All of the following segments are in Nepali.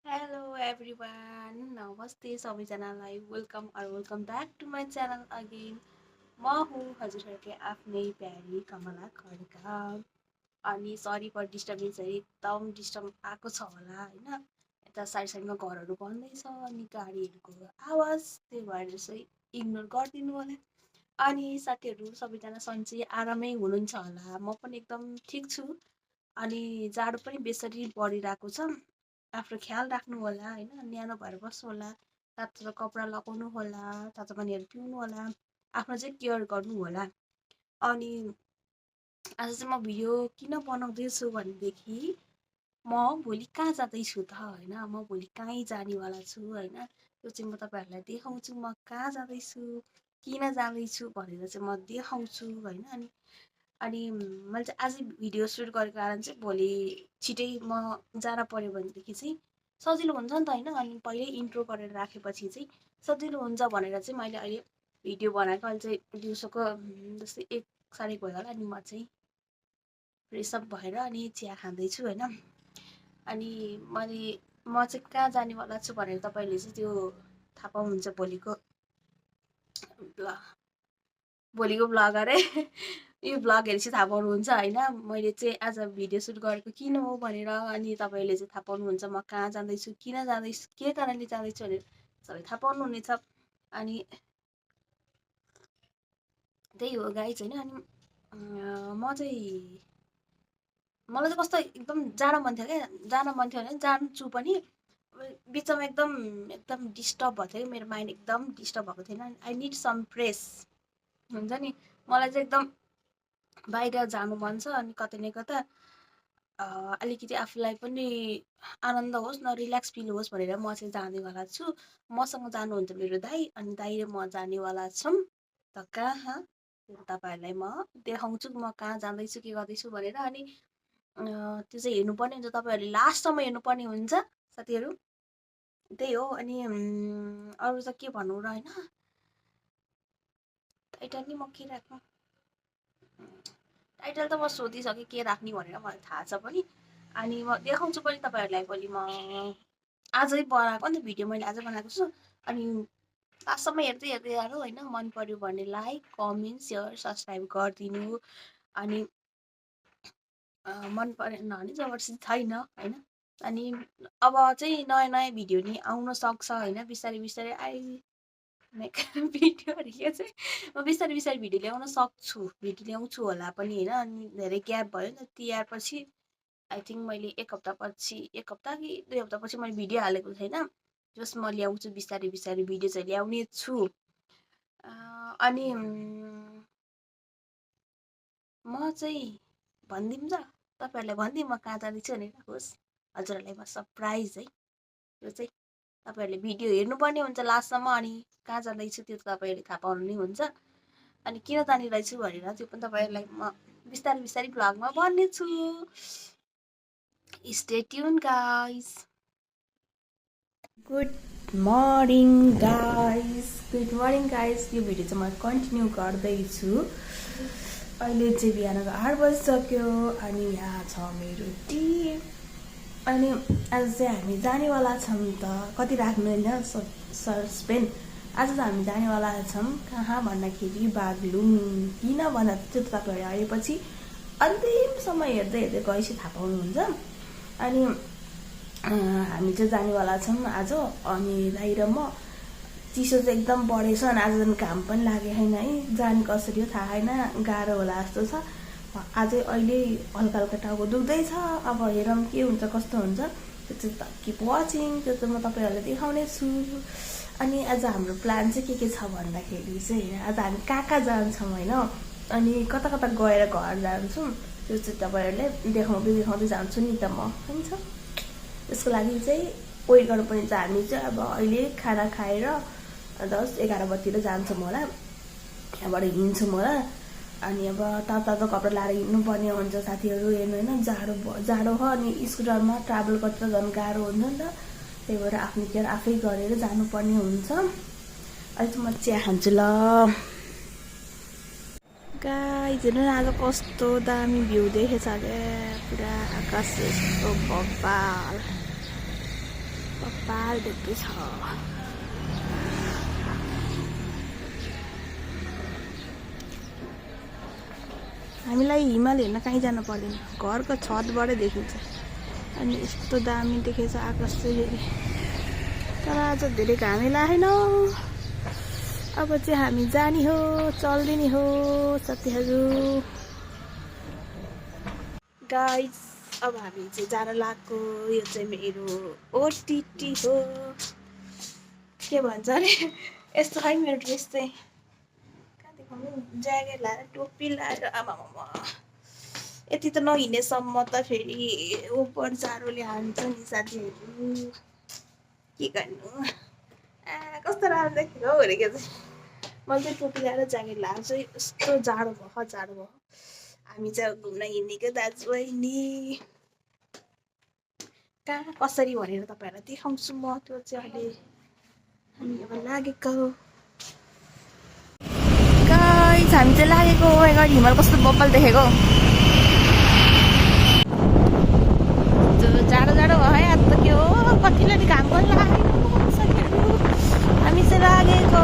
Hello everyone, नमस्ते सबैजनालाई welcome back to my channel again. म हुँ हजुरहरूकै आफ्नै प्यारी कमला खड्का। अनि सरी फर डिस्टर्बेन्स एकदम डिस्टर्ब आएको छ होला होइन। यता साइडमा घरहरू बन्दैछ अनि गाडीहरूको आवाज, त्यही भएर चाहिँ इग्नोर गरिदिनु होला। अनि साथीहरू सबैजना सन्चै आरामै हुनुहुन्छ होला। म पनि एकदम ठिक छु। अनि जाडो पनि बेसरी बढिरहेको छ। आफ्नो ख्याल राख्नु होला होइन, न्यानो भएर बस्नु होला, तातो कपडा लगाउनु होला, तातो पानीहरू पिउनु होला, आफ्नो चाहिँ केयर गर्नु होला। अनि आज चाहिँ म भिडियो किन बनाउँदैछु भनेदेखि म भोलि कहाँ जाँदैछु त होइन, म भोलि कहीँ जानेवाला छु होइन। त्यो चाहिँ म तपाईँहरूलाई देखाउँछु म कहाँ जाँदैछु, किन जाँदैछु भनेर चाहिँ म देखाउँछु होइन। अनि मैले चाहिँ आज भिडियो सुट गरेको कारण चाहिँ भोलि छिटै म जान पऱ्यो भनेदेखि चाहिँ सजिलो हुन्छ नि त होइन। अनि पहिल्यै इन्ट्रो गरेर राखेपछि चाहिँ सजिलो हुन्छ भनेर चाहिँ मैले अहिले भिडियो बनाएको। अहिले चाहिँ दिउँसोको जस्तै 1 साढे 1 भयो होला। अनि म चाहिँ फ्रेसअप भएर अनि चिया खाँदैछु होइन। अनि म चाहिँ कहाँ जानेवाला छु भनेर तपाईँहरूले चाहिँ त्यो थाहा पाउनुहुन्छ भोलिको भ्लग अरे यो भ्लग हेरेपछि थाहा पाउनुहुन्छ होइन। मैले चाहिँ आज भिडियो सुट गरेको किन हो भनेर। अनि तपाईँहरूले चाहिँ थाहा पाउनुहुन्छ म कहाँ जाँदैछु, किन जाँदैछु, के कारणले जाँदैछु भनेर सबै थाहा पाउनुहुनेछ। अनि त्यही हो गाइज होइन। अनि मलाई चाहिँ कस्तो एकदम जान मन थियो क्या, जान मन थियो भने जान्छु पनि। बिचमा एकदम एकदम डिस्टर्ब भएको थियो कि, मेरो माइन्ड एकदम डिस्टर्ब भएको थिएन। आई निड सम फ्रेस हुन्छ नि। मलाई चाहिँ एकदम बाहिर जानु मन छ। अनि कतै न कता अलिकति आफूलाई पनि आनन्द होस् न, रिल्याक्स फिल होस् भनेर म चाहिँ जानेवाला छु। मसँग जानुहुन्छ मेरो दाइ, अनि दाइ र म जानेवाला छौँ त कहाँ, तपाईँहरूलाई म देखाउँछु म कहाँ जाँदैछु के गर्दैछु भनेर। अनि त्यो चाहिँ हेर्नुपर्ने हुन्छ, तपाईँहरूले लास्टसम्म हेर्नुपर्ने हुन्छ साथीहरू। त्यही हो। अनि अरू चाहिँ के भनौँ र होइन। टाइटल नि म के राख्नु, टाइटल त म सोधिसकेँ के राख्ने भनेर, मलाई थाहा छ पनि। अनि म देखाउँछु पनि तपाईँहरूलाई भोलि। म आजै बनाएको नि त भिडियो, मैले आजै बनाएको छु। अनि लास्टसम्म हेर्दै हेर्दै जानु होइन। मन पर्यो भने लाइक कमेन्ट सेयर सब्सक्राइब गरिदिनु। अनि मन परेन भने जबरजस्ती छैन होइन। अनि अब चाहिँ नयाँ नयाँ भिडियो नि आउन सक्छ होइन, बिस्तारै बिस्तारै भिडियोहरू के चाहिँ म बिस्तारै बिस्तारै भिडियो ल्याउँछु होला पनि होइन। अनि धेरै ग्याप भयो नि त, तिहार पछि आई थिङ्क मैले 1 हप्ता कि 2 हप्तापछि मैले भिडियो हालेको छैन। जस म ल्याउँछु बिस्तारै बिस्तारै भिडियो चाहिँ ल्याउने छु। अनि म चाहिँ भनिदिउँ त तपाईँहरूलाई, भनिदिउँ म कहाँ जाँदैछु भनेर। होस् हजुरहरूलाई म सरप्राइज है। त्यो चाहिँ तपाईँहरूले भिडियो हेर्नुपर्ने हुन्छ लास्टसम्म। अनि कहाँ जाँदैछु त्यो त तपाईँहरूले थाहा पाउनु नै हुन्छ। अनि किन जाने रहेछु भनेर त्यो पनि तपाईँहरूलाई म बिस्तारै बिस्तारै भ्लगमा भन्नेछु। Stay tune guys. Good morning guys. यो भिडियो चाहिँ म कन्टिन्यू गर्दैछु। अहिले चाहिँ बिहानको 8 बजिसक्यो। अनि यहाँ छ मेरो टी। अनि आज चाहिँ हामी जानेवाला छौँ त, कति राख्नु होइन सस्पेन्स। आज चाहिँ हामी जानेवाला छौँ कहाँ भन्दाखेरि बागलुङ। किन भन्दा त्यो त तपाईँहरू आएपछि अन्तिमसम्म हेर्दै हेर्दै गएपछि थाहा पाउनुहुन्छ। अनि हामी चाहिँ जानेवाला छौँ आज। अनि दाइ र म, चिसो चाहिँ एकदम बढेछ। अनि आज घाम पनि लागेको छैन है, जाने कसरी हो थाहा छैन, गाह्रो होला जस्तो छ। अझै अहिले हल्का हल्का टाउको दुख्दैछ। अब हेरौँ के हुन्छ कस्तो हुन्छ, त्यो चाहिँ किप वाचिङ, त्यो चाहिँ म तपाईँहरूलाई देखाउने छु। अनि आज हाम्रो प्लान चाहिँ के छ भन्दाखेरि चाहिँ आज हामी कहाँ कहाँ जान्छौँ होइन। अनि कता कता गएर घर जान्छौँ त्यो चाहिँ तपाईँहरूले देखाउँदै जान्छु नि त म हुन्छ। त्यसको लागि चाहिँ वेट गर्नुपर्ने छ। हामी चाहिँ अब अहिले खाना खाएर 10-11 बजीतिर जान्छौँ होला, त्यहाँबाट हिँड्छौँ होला। अनि अब तातो कपडा लाएर हिँड्नुपर्ने हुन्छ साथीहरू, हेर्नु होइन जाडो हो। अनि स्कुटरमा ट्राभल गर्दा झन् गाह्रो हुन्छ नि त, त्यही भएर आफ्नो केयर आफै गरेर जानुपर्ने हुन्छ। अहिले चाहिँ म चिया खान्छु ल गाइज। हेर्नु न आज कस्तो दामी भ्यू देखेछ क्या, पुरा आकाश यस्तो बब्बाल। कपाल देख्दैछ। हामीलाई हिमाल हेर्न कहीँ जानु पर्दैन, घरको छतबाटै देखिन्छ। अनि यस्तो दामी देखेछ आकाश चाहिँ फेरि। तर आज धेरै घामै लागेन। अब चाहिँ हामी जाने हो, चल्दिने हो साथीहरू। गाइस अब हामी चाहिँ जान लागेको। यो चाहिँ मेरो ओटिटी हो, के भन्छ अरे यस्तो खै मेरो ड्रेस चाहिँ। कहाँ देखाउनु, ज्याकेट लाएर टोपी लाएर आमामामा यति त नहिँडेसम्म त फेरि ओपर जाडोले हान्छ नि साथीहरू। के गर्नु, कस्तो राम्रो देखेको हौ अरे। के चाहिँ मैले चाहिँ टोपी लाएर ज्याकेट लाएर चाहिँ यस्तो जाडो भयो जाडो भयो। हामी चाहिँ घुम्न हिँडेको दाजुबहिनी। कहाँ कसरी भनेर तपाईँहरूलाई देखाउँछु म, त्यो चाहिँ अहिले हामी अब लागेको। गाइस हामी चाहिँ लागेको। अगाडि हिमाल कस्तो बब्बल देखेको। जाडो जाडो भयो है आज त। के हो कतिले घाम पनि लाग्यो साथीहरू। हामी चाहिँ लागेको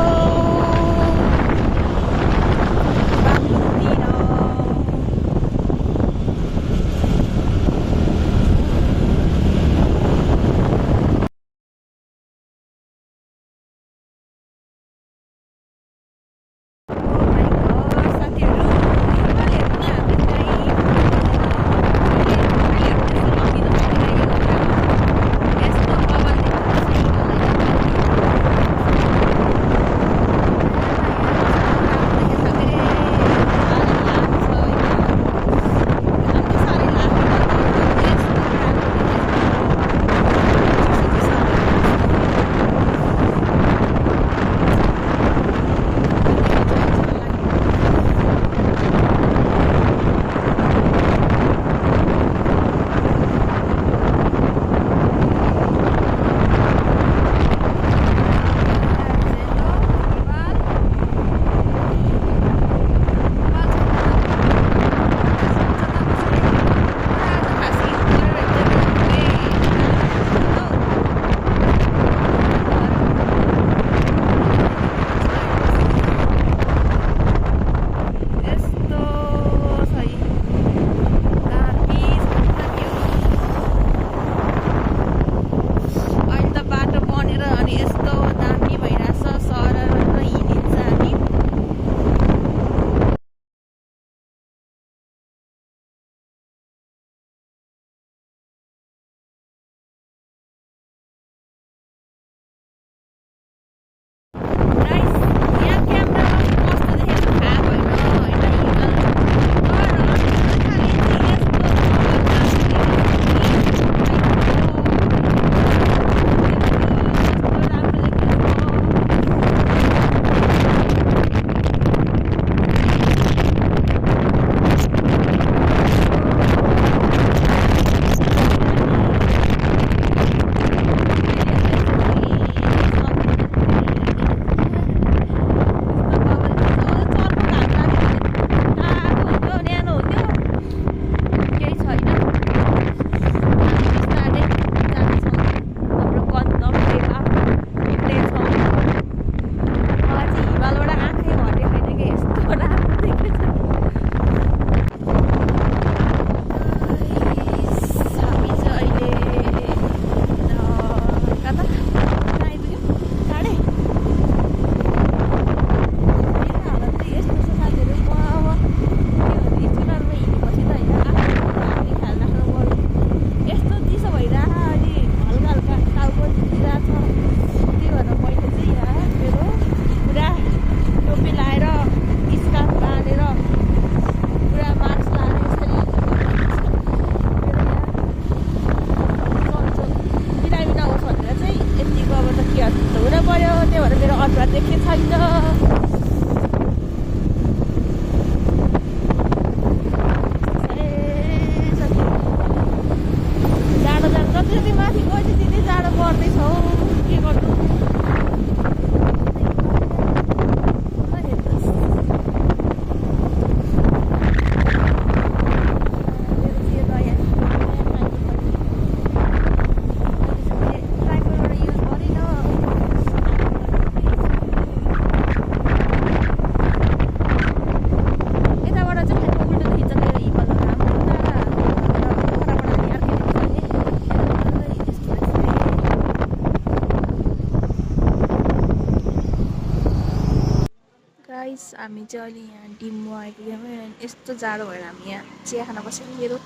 गाइस हामी चाहिँ अहिले यहाँ डिममा आइपुग्यौँ। यस्तो जाडो भएर हामी यहाँ चिया खान बसेको। मेरो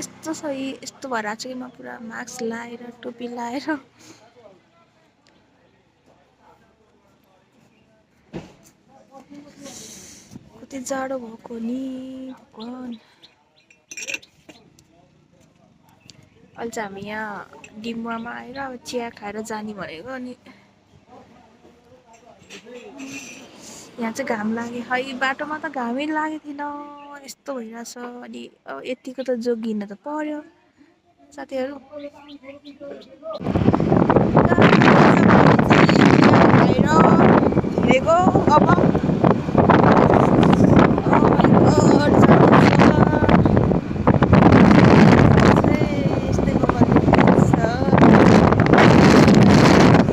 यस्तो सही यस्तो भएर आएको छ कि म पुरा मास्क लगाएर टोपी लगाएर कति जाडो भएको नि भगवान। अहिले चाहिँ हामी यहाँ डिम्बामा आएर अब चिया खाएर जाने भनेको। अनि यहाँ चाहिँ घाम लाग्यो खै, बाटोमा त घामै लागेको थिएन, यस्तो भइरहेछ। अनि अब यतिको त जोगिन त पर्यो साथीहरू। हिँडेको अब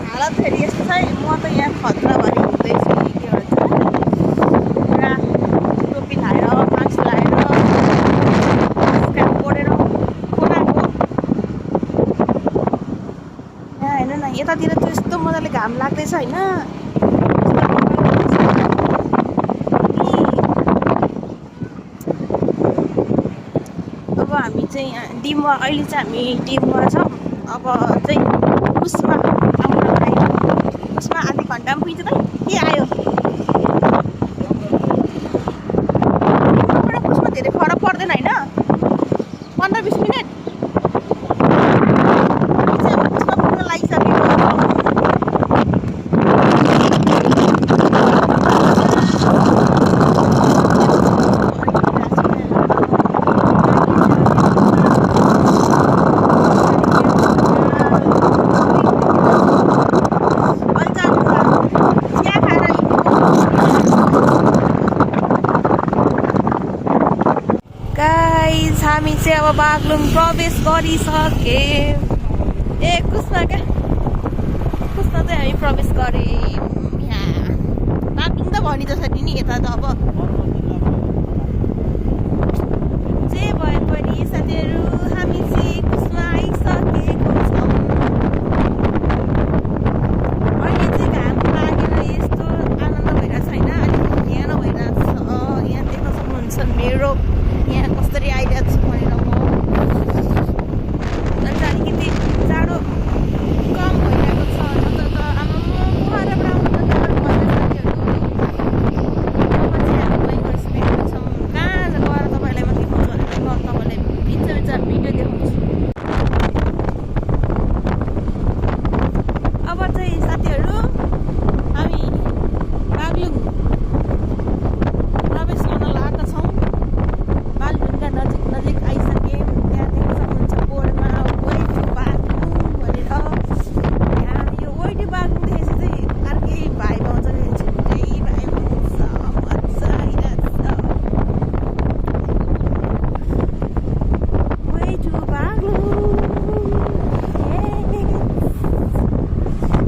हालत फेरि यस्तो छ। म त यहाँ खतराभरि हुँदैछु कि के भन्छ, पुरा टोपी लाएर मास्क लाएर स्क्याप ओढेर खोलाको यहाँ हेर्नु न। यतातिर चाहिँ यस्तो मजाले घाम लाग्दैछ होइन। अब हामी चाहिँ यहाँ डिममा, अहिले चाहिँ हामी डिममा छौँ। अब चाहिँ उसमा उसमा आधी घन्टामा पुग्छ त के आयो। उसमा धेरै फरक पर्दैन होइन, 15-20 मिनट चाहिँ अब उसमा पुग्न लागिसक्यो। गाइस हामी चाहिँ अब बागलुङ प्रवेश गरिसक्यौँ। ए कुसमा क्या, कुसमा चाहिँ हामी प्रवेश गऱ्यौँ। यहाँ बागलुङ त भनि जसरी नि यता त अब जे भए पनि साथीहरू हामी चाहिँ कुसमा आइसकेको छौँ। अहिले चाहिँ घाम लागेर यस्तो आनन्द भइरहेको छैन, अलिक यहाँ भइरहेको छ। यहाँ देख्न सक्नुहुन्छ मेरो यहाँ कसरी आइरहेको छु भनेर। म अन्त अलिकति जाडो कम भइरहेको छ। त आमा बुहाएर आउनु त जाडो भन्दै साथीहरू। अब चाहिँ हामी एक्सपेक्ट छौँ कहाँ गएर तपाईँलाई म देखाउँछु भनेर म तपाईँलाई बिच भिडियो देखाउँछु। अब चाहिँ साथीहरू हामी बागलुङ प्रवेश गर्न लागेका छौँ। बागलुङका नजिक आइसक्यौँ। त्यहाँ देख्न सक्नुहुन्छ बोर्डमा वे टु बागलुङ भनेर। यहाँ यो वे टु बागलुङ देखेपछि चाहिँ अर्कै भाइब आउँछ कि, छुट्टै भाइब आउँछ, मजा आइरहेको छ। वे टु बागलुङ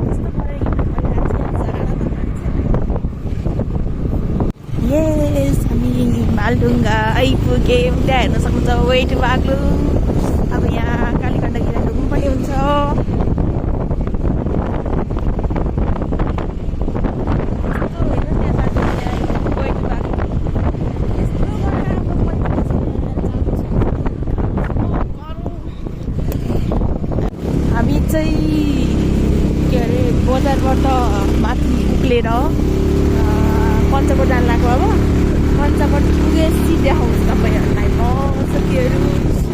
यस्तो गरेर हिँड्नु परिरहेको छ। जाडो त मान्छे यस हामी मालडुङ्गा आइपुग्यौँ। त्यहाँ हेर्न सक्नुहुन्छ वे टु बागलुङ। अब यहाँ कालीखण्डतिर ढुक्नु पनि हुन्छ। हामी चाहिँ के अरे बजारबाट माथि उक्लेर पञ्चकोट जानु लाग्यो। अब पञ्चकोट पुगेपछि देखाउँछु तपाईँहरूलाई म साथीहरू।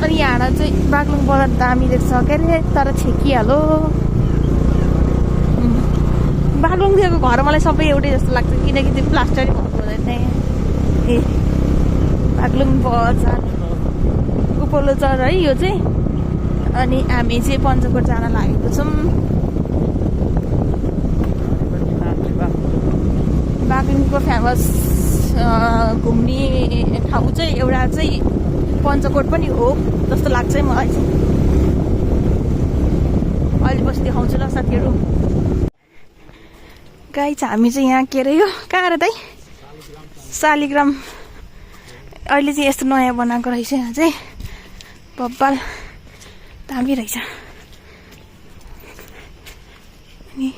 अनि यहाँ चाहिँ बागलुङ बजार दामी देख्छ के अरे, तर छेकिहाल्यो। बागलुङतिरको घर मलाई सबै एउटै जस्तो लाग्छ, किनकि त्यो प्लास्टरै भएको हुँदैन। ए बागलुङ बजार उपल्लो चर है यो चाहिँ। अनि हामी चाहिँ पञ्चकोट जान लागेको छौँ। बागलुङको फेमस घुम्ने ठाउँ चाहिँ एउटा चाहिँ पञ्चकोट पनि हो जस्तो लाग्छ मलाई चाहिँ। अहिले बसी देखाउँछु ल साथीहरू। गाइस हामी चाहिँ यहाँ के अरे यो कहाँ अरे दाइ शालिग्राम अहिले चाहिँ यस्तो नयाँ बनाएको रहेछ। यहाँ चाहिँ बब्बाल दामी रहेछ। अनि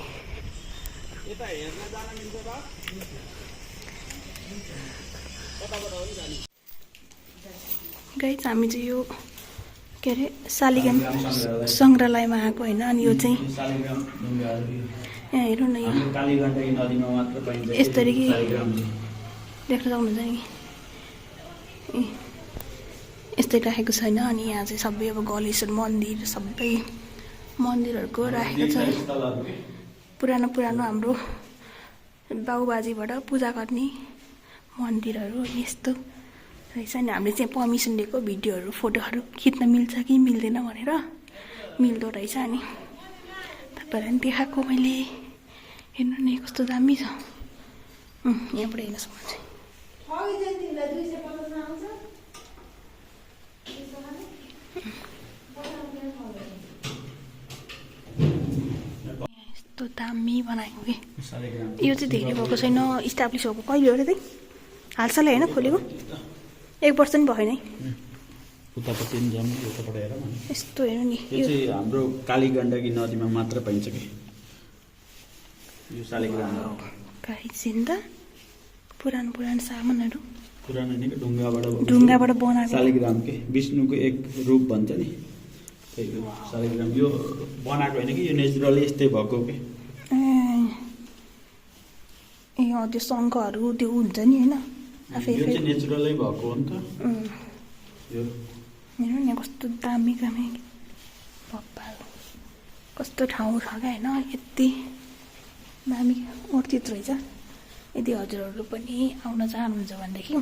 गाइस हामी चाहिँ यो के अरे शालिग्राम सङ्ग्रहालयमा आएको होइन। अनि यो चाहिँ यहाँ हेर्नु न, यो यसरी कि देख्न सक्नुहुन्छ नि, यस्तै राखेको छैन। अनि यहाँ चाहिँ सबै अब गलेश्वर मन्दिर सबै मन्दिरहरूको राखेको छ। पुरानो पुरानो हाम्रो बाबुबाजेबाट पूजा गर्ने मन्दिरहरू यस्तो रहेछ नि। हामीले चाहिँ पर्मिसन लिएको भिडियोहरू फोटोहरू खिच्न मिल्छ कि मिल्दैन भनेर, मिल्दो रहेछ। अनि तपाईँहरूलाई पनि देखाएको मैले, हेर्नु नि कस्तो दामी छ। यहाँबाट हेर्न सक्नुहुन्छ। यस्तो दामी बनाएको कि यो चाहिँ धेरै भएको छैन, इस्टाब्लिस भएको कहिले हो र चाहिँ हालसालै होइन खोलेको, 1 वर्ष नि भएन है। यस्तो हेर्नु नि, यो चाहिँ हाम्रो कालीगण्डकी नदीमा मात्र पाइन्छ कि यो शालिग्राम। गाइस पुरानो पुरानो सामानहरू, पुरानो नि ढुङ्गाबाट बनाएको शालिग्राम के विष्णुको एक रूप भन्छ नि, त्यही हो शालिग्राम। यो बनाएको होइन कि यो नेचुरली यस्तै भएको के। त्यो शङ्खहरू त्यो हुन्छ नि होइन, आफै यो चाहिँ नेचुरलै भएको हो नि त। यो हेर्नु नि कस्तो दामी दामी भप्पा, कस्तो ठाउँ छ क्या होइन, यति दामी अर्थित रहेछ। यदि हजुरहरू पनि आउन चाहनुहुन्छ भनेदेखि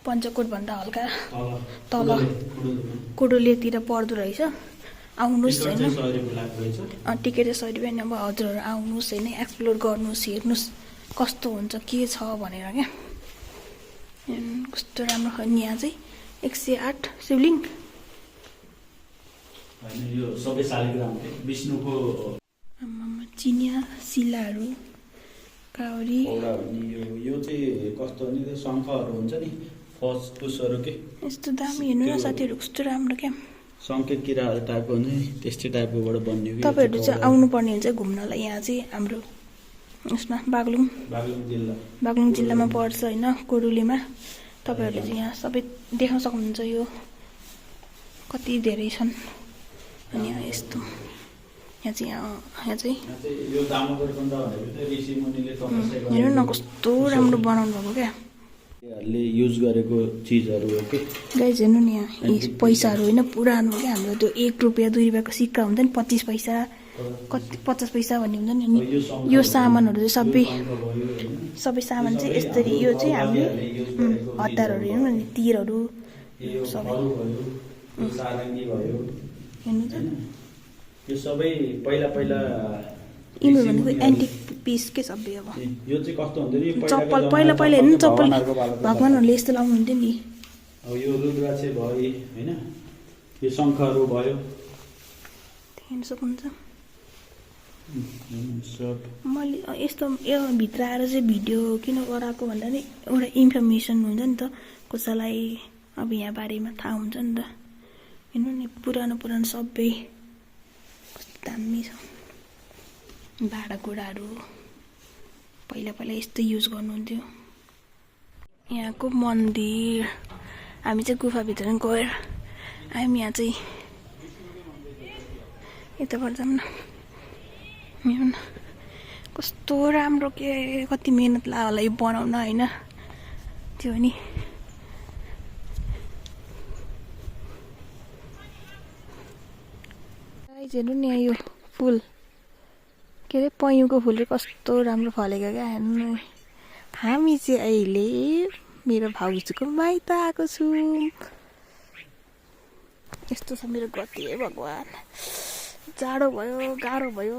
पञ्चकोटभन्दा हल्का तल कोडोलेतिर पर्दो रहेछ, आउनुहोस् होइन। टिकट चाहिँ 100 रुपियाँ। अब हजुरहरू आउनुहोस् होइन, एक्सप्लोर गर्नुहोस्, हेर्नुहोस् कस्तो हुन्छ के छ भनेर क्या। कस्तो राम्रो छ नि। यहाँ चाहिँ 108 शिवलिङ्ग, यो सबै शालिग्राम विष्णुको चिनिया शिलाहरू, काउरी। यो चाहिँ कस्तो हो नि, शङ्खहरू हुन्छ नि, फसफुसहरू के यस्तो दामी। हेर्नु न साथीहरू कस्तो राम्रो क्या, सङ्के किराहरू टाइपको हुन्छ नि, त्यस्तै टाइपकोबाट बन्ने। तपाईँहरू चाहिँ आउनुपर्ने हुन्छ घुम्नलाई। यहाँ चाहिँ हाम्रो उसमा बागलुङ जिल्लामा पर्छ होइन, कोडुलीमा। तपाईँहरूले चाहिँ यहाँ सबै देख्न सक्नुहुन्छ, यो कति धेरै छन्। अनि यहाँ यस्तो यहाँ चाहिँ हेर्नु न कस्तो राम्रो बनाउनु भएको क्या, युज गरेको चिजहरू हो कि गाइस। हेर्नु नि यहाँ पैसाहरू होइन, पुरानो क्या हाम्रो त्यो 1 रुपियाँ 2 रुपियाँको सिक्का हुन्छ नि, 25 पैसा कति 50 पैसा भन्ने हुन्छ नि। अनि यो सामानहरू चाहिँ सबै सामान चाहिँ यसरी, यो चाहिँ हामीले हतारहरू हेर्नु नि, तिरहरू सबै हेर्नु त। यो सबै पहिला यिनीहरू भनेको एन्टिक पिस के सबै। अब यो चाहिँ कस्तो हुन्छ नि, चप्पल पहिला हेर्नु, चप्पल भगवान्हरूले यस्तो लाउनुहुन्थ्यो नि। अब यो रुद्राक्ष भयो होइन, यो शङ्खहरू भयो, हेर्नु सक्नुहुन्छ। मैले यस्तो यो भित्र आएर चाहिँ भिडियो किन गराएको भन्दा नि एउटा इन्फर्मेसन हुन्छ नि त, कसैलाई अब यहाँ बारेमा थाहा हुन्छ नि त। हेर्नु नि पुरानो सबै कस्तो दामी छ। भाँडाकुँडाहरू पहिला यस्तो युज गर्नुहुन्थ्यो। यहाँको मन्दिर, हामी चाहिँ गुफाभित्र गएर हामी यहाँ चाहिँ यताबाट जाऊँ न। हेर्नु न कस्तो राम्रो, के कति मेहनत लाग्यो होला यो बनाउन होइन, त्यो नि। हेर्नु नि यो फुल के अरे पयुँको फुलले कस्तो राम्रो फलेको क्या। हेर्नु हामी चाहिँ अहिले मेरो भाउजूको माइत आएको छु। यस्तो छ मेरो गते भगवान्, जाडो भयो गाह्रो भयो,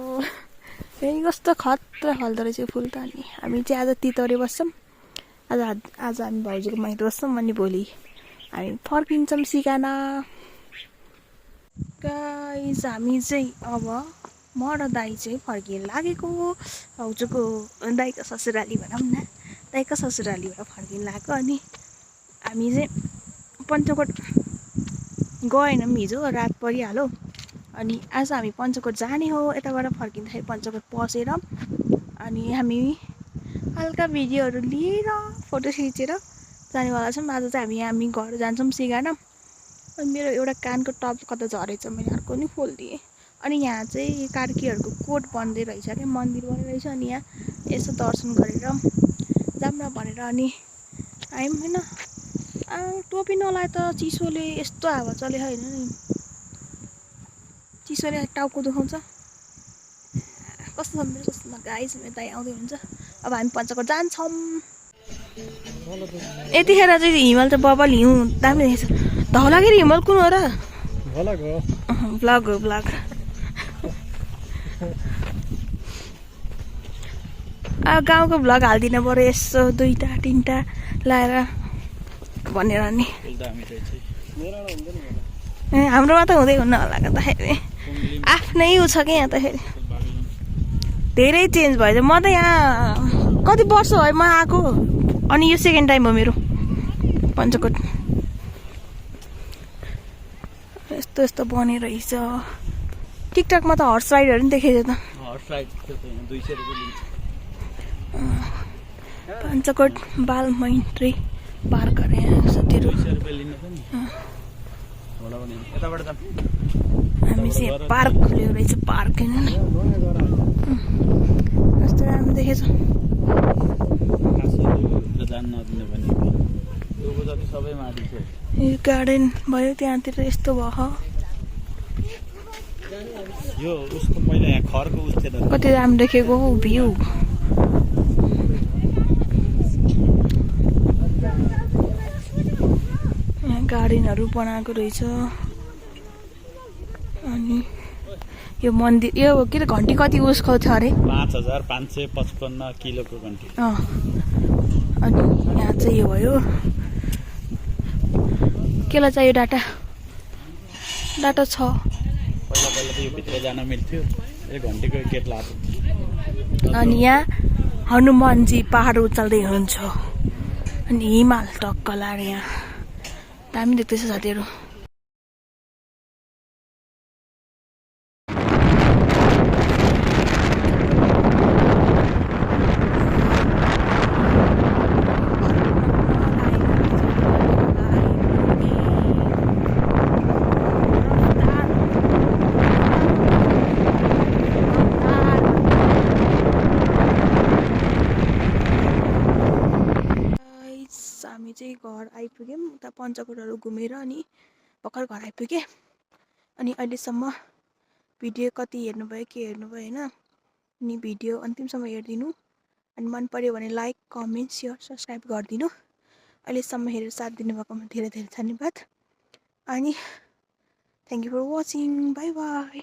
फेरि कस्तो खतरा फल्दो रहेछ फुल त। अनि हामी चाहिँ आज तितौरे बस्छौँ, आज हामी भाउजूको माइत बस्छौँ, अनि भोलि हामी फर्किन्छौँ सिकाना। गाइस हामी चाहिँ अब म र दाइ चाहिँ फर्किन लागेको, भाउजूको दाइको ससुराली भनौँ न, दाइको ससुरालीबाट फर्किन लागेको। अनि हामी चाहिँ पञ्चकोट गएनौँ, हिजो रात परिहाल्यो। अनि आज हामी पञ्चकोट जाने हो, यताबाट फर्किँदाखेरि पञ्चकोट पसेर अनि हामी हल्का भिडियोहरू लिएर फोटो खिचेर जानेवाला छौँ। आज चाहिँ हामी घर जान्छौँ सिगाना। अनि मेरो एउटा कानको टप कता झरेछ, मैले अर्को नि खोलिदिएँ। अनि यहाँ चाहिँ कार्कीहरूको कोट बन्दै रहेछ क्या, मन्दिर बन्दै रहेछ। अनि यहाँ यसो दर्शन गरेर जाऊँ न भनेर अनि आयौँ होइन। टोपी नलाए त चिसोले यस्तो हावा चले होइन नि, चिसोले टाउको दुखाउँछ। कस्तो छ मेरो कस्तो गाइस, मेरो दाइ आउँदै हुन्छ। अब हामी पञ्चकोट जान्छौँ। यतिखेर चाहिँ हिमाल चाहिँ बबल हिउँ दामी देखेछ। धौलागिरी हिमाल कुन हो र? ब्लग हो ब्लग। अब गाउँको भ्लग हालिदिनु पऱ्यो यसो 2टा 3टा लाएर भनेर नि। हाम्रोमा त हुँदै हुन्न होला कताखेरि, आफ्नै उ छ क्या यहाँ त। फेरि धेरै चेन्ज भयो। म त यहाँ कति वर्ष भयो म आएको, अनि यो सेकेन्ड टाइम हो मेरो पञ्चकोट। यस्तो यस्तो बनेर रहेछ। टिकटकमा त हर्स राइडहरू पनि देखेको त। पञ्चकोट बाल मैत्री पार्क अरे साथीहरू। हामी चाहिँ पार्क खोल्यो रहेछ, पार्क होइन कस्तो राम्रो देखेछ। यो गार्डन भयो त्यहाँतिर यस्तो भयो। यो उसको पहिला यहाँ खरको उस थियो त, कति राम्रो देखेको भ्यू। यहाँ गार्डनहरू बनाएको रहेछ। अनि यो मन्दिर यो के त घन्टी कति उसको छ अरे? 5555 किलोको घन्टी। अनि यहाँ चाहिँ यो भयो। केलाई चाहियो डाटा? डाटा छ। पहिला पहिला त यो भित्र जान मिल्थ्यो, यो घन्टीको गेट लाग्यो। अनि यहाँ हनुमानजी पहाड उचाल्दै हुनुहुन्छ। अनि हिमाल टक्क लाएर यहाँ दामी देख्दैछ साथीहरू। हामी चाहिँ घर आइपुग्यौँ उता पञ्चकोटहरू घुमेर। अनि भर्खर घर आइपुगेँ। अनि अहिलेसम्म भिडियो कति हेर्नुभयो के हेर्नुभयो होइन। अनि भिडियो अन्तिमसम्म हेरिदिनु। अनि मन पर्यो भने लाइक कमेन्ट सेयर सब्सक्राइब गरिदिनु। अहिलेसम्म हेरेर साथ दिनुभएकोमा धेरै धेरै धन्यवाद। अनि thank you for watching. Bye by.